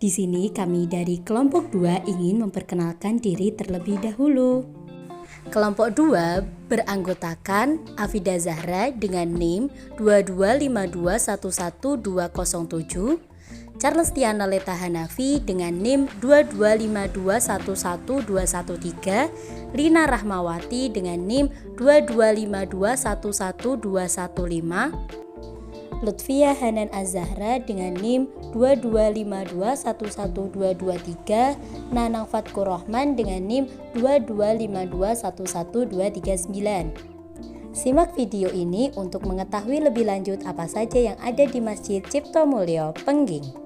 Di sini kami dari kelompok 2 ingin memperkenalkan diri terlebih dahulu. Kelompok 2 beranggotakan Afida Zahra dengan NIM 225211207, Charles Tiana Leta Hanafi dengan NIM 225211213, Lina Rahmawati dengan NIM 225211215, Lutfia Hanan Az-Zahra dengan NIM 225211223, Nanang Fatkur Rahman dengan NIM 225211239. Simak video ini untuk mengetahui lebih lanjut apa saja yang ada di Masjid Cipto Mulyo, Pengging.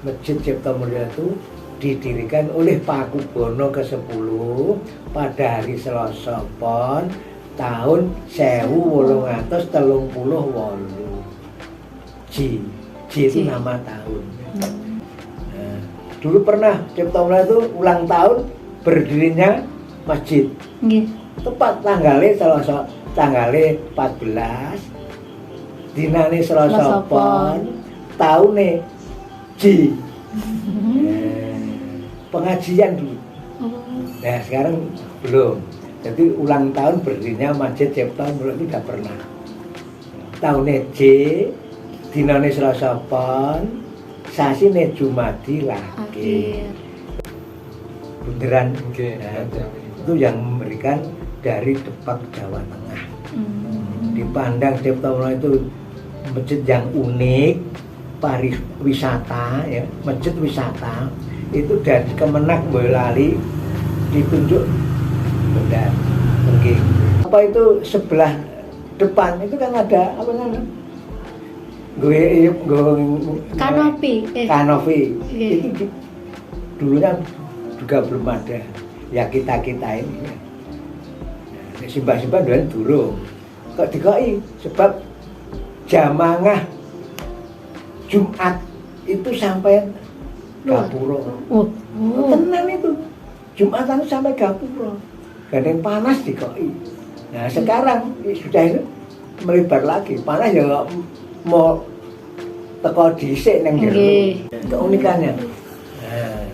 Masjid Cipto Mulyo itu didirikan oleh Pakubono ke-10 pada hari Selasa Pon tahun 1838. Ji itu nama tahun. Nah, dulu pernah Cipto Mulyo itu ulang tahun berdirinya masjid. Tepat tanggalnya tanggalnya 14 dinane Selasa Pon tahunnya Ji. Pengajian dulu. Nah sekarang belum. Jadi ulang tahun berdirinya Masjid Cipto Mulyo itu tidak pernah. Tahunnya J, dinane Selasa Pon, sasine Jumadi lagi. Bunderan. Nah, itu yang memberikan dari Depak Jawa Tengah. Dipandang Cipto Mulyo itu masjid yang unik, pariwisata, ya, masjid wisata itu dari Kemenak Boyolali ditunjuk benar. Oke. Apa itu sebelah depan itu kan ada apa namanya? Kanopi. Itu dulu kan juga belum ada. Ya kita ini. Ya. Simbah-simbah dulu durung. Kok dikoi sebab jamaah Jumat itu sampai Gapuro. Tenan itu. Jumatan sampai Gapuro. Gandeng panas dikoi. Nah sekarang sudah itu melebar lagi. Panas ya nggak mau teko dhisik nang jero. Keunikannya. Nah,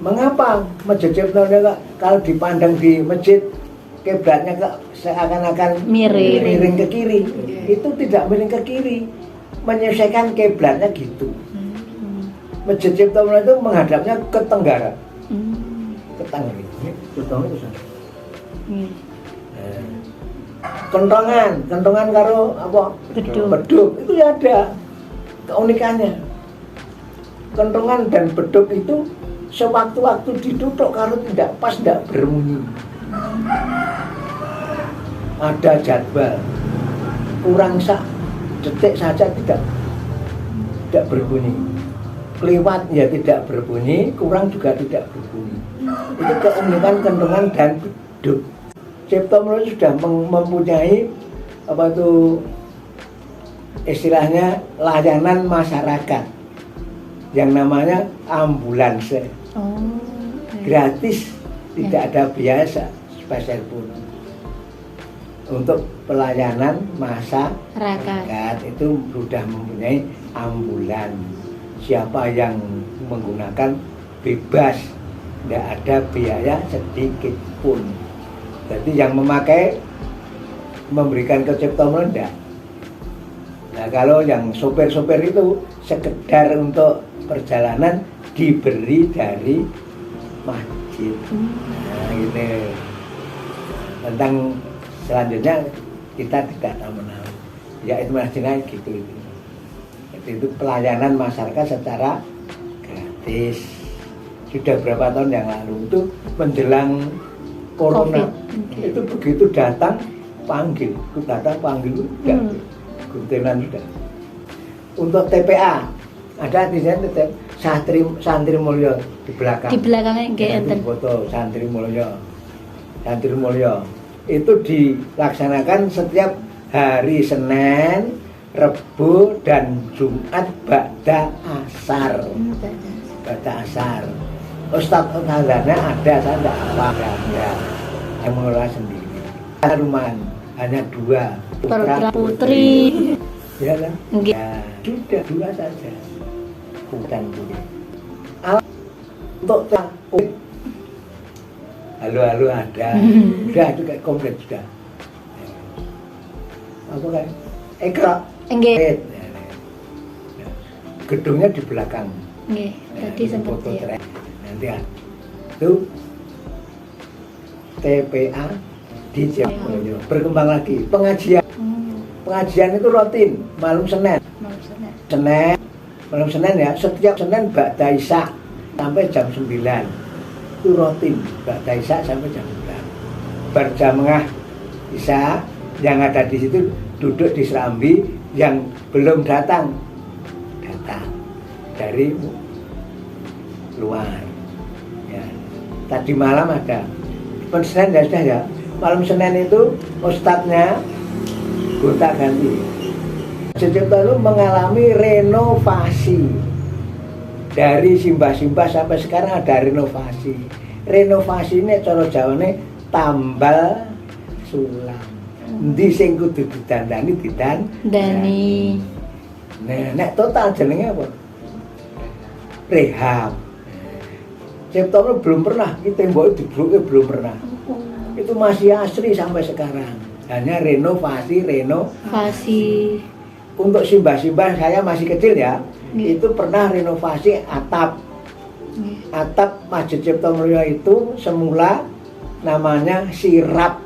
Mengapa Masjid Cipto Manunggal kalau dipandang di masjid kiblatnya seakan-akan miring ke kiri? Itu tidak miring ke kiri, menyelesaikan kiblatnya gitu. Masjid Cipto Manunggal itu menghadapnya ke tenggara, ke tenggara. Ini contohnya itu sana. Kentongan karo apa? Beduk itu ya ada keunikannya. Kentongan dan beduk itu sewaktu-waktu ditutup kalau tidak pas tidak berbunyi. Ada jadwal, kurang sak detik saja tidak berbunyi. Lewat ya tidak berbunyi, kurang juga tidak berbunyi. Itu keunikan kentongan dan beduk. Cipto Manunggal sudah mempunyai apa itu istilahnya layanan masyarakat yang namanya ambulans. Gratis, tidak ada biaya spesial pun untuk pelayanan masyarakat. Itu sudah mempunyai ambulan. Siapa yang menggunakan bebas, tidak ada biaya sedikit pun. Jadi yang memakai memberikan ke Cipto Manunggal. Nah kalau yang sopir-sopir itu sekedar untuk perjalanan diberi dari masjid. Nah ini tentang selanjutnya kita tidak tahu menau. Ya itu masjidnya gitu itu. Jadi itu pelayanan masyarakat secara gratis. Sudah berapa tahun yang lalu itu menjelang Corona. Itu begitu datang panggil, guntingan sudah. Untuk TPA ada di sini tetap santri mulya di belakang. Di belakangnya nggih enten. Foto santri mulya. Itu dilaksanakan setiap hari Senin, Rebu dan Jumat ba'da asar. Ba'da asar. Ustadz Ustadznya ada, saya tidak apa ya, yang mengelola sendiri. Rumahan hanya 2 putra putri, ya kan? Ya, sudah 2 saja. Hutan putri. Untuk takut, halo ada, sudah juga komplit sudah. Apa kan? Ekra, gedungnya di belakang. Tadi sempat ya. Nanti itu TPA di Jayapura. Berkembang lagi pengajian itu rutin malam Senin ya, setiap Senin ba'da isya sampai jam 9 itu rutin ba'da isya sampai jam 9. Berjamaah isya yang ada di situ duduk di serambi, yang belum datang dari luar. Ya. Tadi malam ada. Senin ya sudah ya. Malam Senin itu ustadznya gonta ganti. Cipto Manunggal mengalami renovasi. Dari simbah-simbah sampai sekarang ada renovasi. Renovasi ini cara Jawane tambal sulam. Endi sing kudu didandani. Nah, nek total jenenge apa? Rehab. Cipto Manunggal belum pernah, tembok dibruke belum pernah. Itu masih asri sampai sekarang. Hanya renovasi. Untuk simbah-simbah saya masih kecil ya, itu pernah renovasi atap. Atap Masjid Cipto Manunggal itu semula namanya sirap.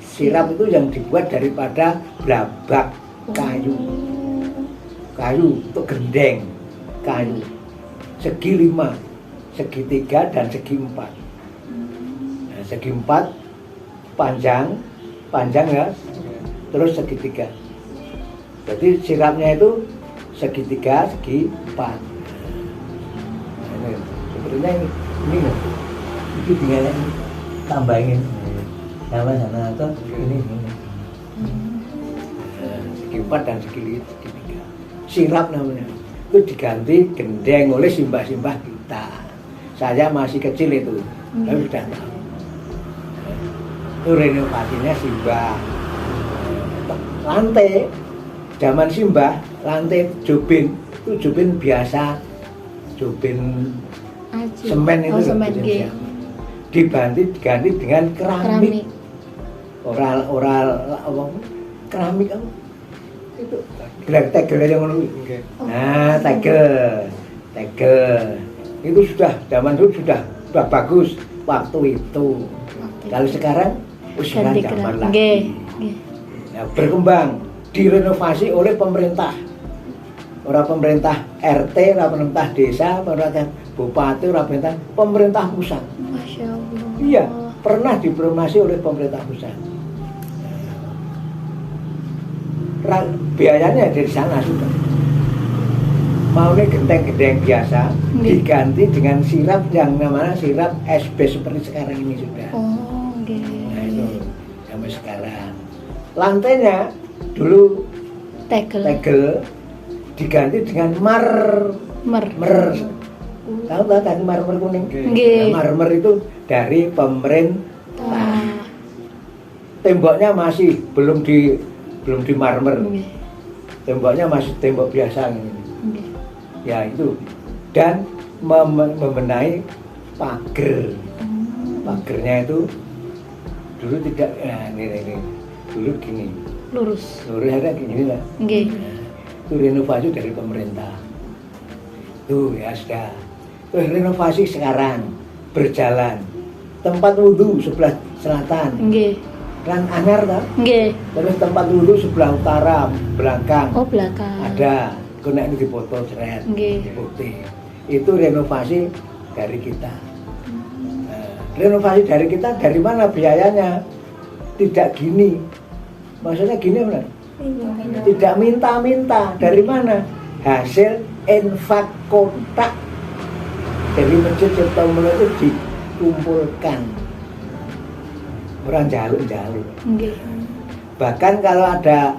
Sirap itu yang dibuat daripada blabak kayu untuk gendeng kayu. Segi 5, segi 3 dan segi 4. Nah, segi 4 panjang ya, terus segi 3. Jadi sirapnya itu segi 3, segi 4. Nah, ini sepertinya ini tinggal tambahin sama sana atau ini. Segi 4 dan segi 3. Sirap namanya. Itu diganti gendeng oleh simbah-simbah kita. Saya masih kecil itu, tapi sudah tahu. Itu renovasinya simbah. Lantai, zaman simbah, lantai jubin itu jubin biasa, jubin Aji. Semen itu Oh, semen baja nggih. siam. Diganti dengan keramik. Oral apa? Keramik apa? Itu tegel yang ngono. Nah, tegel. Itu sudah zaman dulu sudah bagus waktu itu. Kalau sekarang usia Ganti zaman keramik. lagi. Nggih, nggih. Nah, berkembang, direnovasi oleh pemerintah. Orang pemerintah RT, orang pemerintah desa, pemerintah bupati, orang pemerintah pusat. Masya Allah. Iya, pernah direnovasi oleh pemerintah pusat. Biayanya dari sana sudah. Maunya genteng-genteng biasa diganti dengan sirap yang namanya sirap SB seperti sekarang ini sudah. Oh, nggih. Nah itu sampai sekarang. Lantainya dulu tegel diganti dengan Mer. Tahu nggak kan marmer kuning? Nggih. Nah, marmer itu dari pemerintah. Temboknya masih belum di marmer. Nggih. Temboknya masih tembok biasa ini. Nggih. Ya itu. Dan membenahi pagar. Pagernya itu dulu tidak ini. Dulu gini. Lurus. Ada gini lah. Nggih. Itu renovasi dari pemerintah. Tuh ya sudah. Terus renovasi sekarang berjalan. Tempat wudhu sebelah selatan. Nggih. Kan anyar kan? Nggih. Terus tempat wudhu sebelah utara, belakang. Oh, belakang. Ada. Kena ini dipoto seret. Nggih. Putih. Itu renovasi dari kita. Nah, renovasi dari kita dari mana biayanya? Tidak gini. Maksudnya gini benar? Tidak minta-minta. Dari mana? Hasil infak kotak dari Masjid Ciptomulyo itu dikumpulkan. Orang jaluk-jaluk. Nggih. Bahkan kalau ada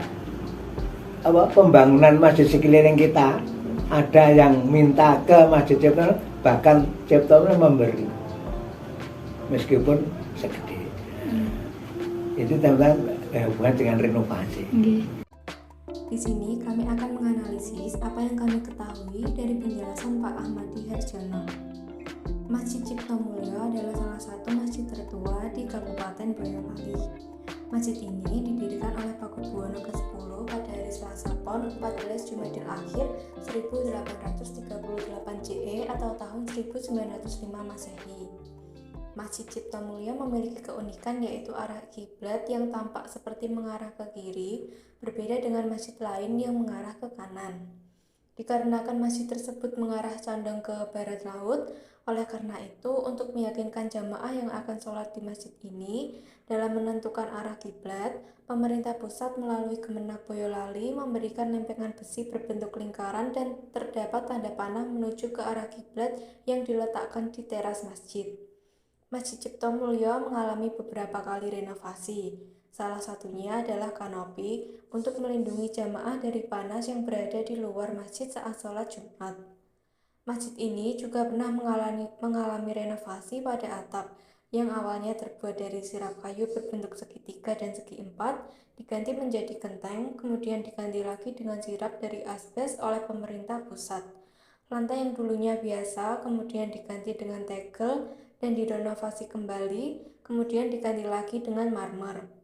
pembangunan masjid sekeliling kita, ada yang minta ke Masjid Ciptomulyo, bahkan Ciptomulyo memberi. Meskipun segede. Itu tentang hubungan dengan renovasi. Nggih. Di sini kami akan menganalisis apa yang kami ketahui dari penjelasan Pak Ahmadi Harjono. Masjid Ciptomulyo adalah salah satu masjid tertua di Kabupaten Boyolali. Masjid ini didirikan oleh Pakubuwono ke-10 pada hari Selasa Pon 14 Jumadil Akhir 1838 JE atau tahun 1905 Masehi. Masjid Ciptomulyo memiliki keunikan yaitu arah kiblat yang tampak seperti mengarah ke kiri, berbeda dengan masjid lain yang mengarah ke kanan. Dikarenakan masjid tersebut mengarah condong ke barat laut, oleh karena itu untuk meyakinkan jamaah yang akan sholat di masjid ini dalam menentukan arah kiblat, pemerintah pusat melalui Kemenak Boyolali memberikan lempengan besi berbentuk lingkaran dan terdapat tanda panah menuju ke arah kiblat yang diletakkan di teras masjid. Masjid Ciptomulyo mengalami beberapa kali renovasi. Salah satunya adalah kanopi untuk melindungi jamaah dari panas yang berada di luar masjid saat sholat Jumat. Masjid ini juga pernah mengalami renovasi pada atap yang awalnya terbuat dari sirap kayu berbentuk segitiga dan segi empat, diganti menjadi genteng, kemudian diganti lagi dengan sirap dari asbes oleh pemerintah pusat. Lantai yang dulunya biasa kemudian diganti dengan tegel dan direnovasi kembali, kemudian diganti lagi dengan marmer.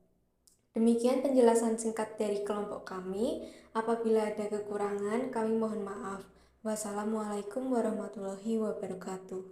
Demikian penjelasan singkat dari kelompok kami. Apabila ada kekurangan, kami mohon maaf. Wassalamualaikum warahmatullahi wabarakatuh.